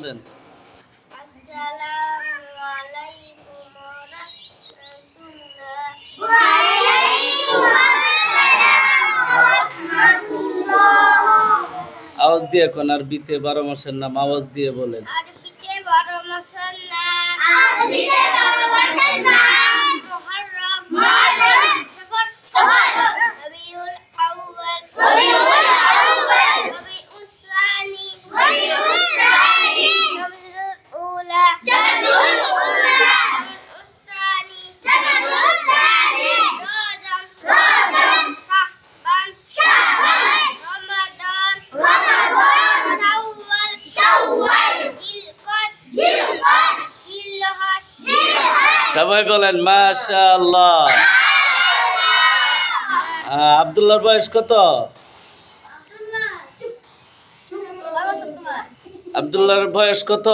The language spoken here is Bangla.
দেন। আসসালামু আলাইকুম ওয়া রাহমাতুল্লাহ। ওয়া আলাইকুম আসসালাম ওয়া রাহমাতুল্লাহ। আওয়াজ দিয়ে কোন আরবিতে 12 মাসের নাম আওয়াজ দিয়ে বলেন। আরবিতে 12 মাসের নাম। আরবিতে 12 মাসের নাম। মুহররম। মুহররম। সফর। সফর। রবিউল আউয়াল। রবিউল আউয়াল। রবিউল সানি। রবিউল সানি। জামাদুল উলা। জামাদুল উলা। জামাদুল সানি। জামাদুল সানি। রজব। রজব। শাবান। শাবান। রমাদান। রমাদান। শাওয়াল। শাওয়াল। জিলকদ। জিলকদ। জিলহজ। জিলহজ। সবাই বলেন মাশাআল্লাহ। আব্দুল্লাহর বয়স কত? আব্দুল্লাহর বয়স কত?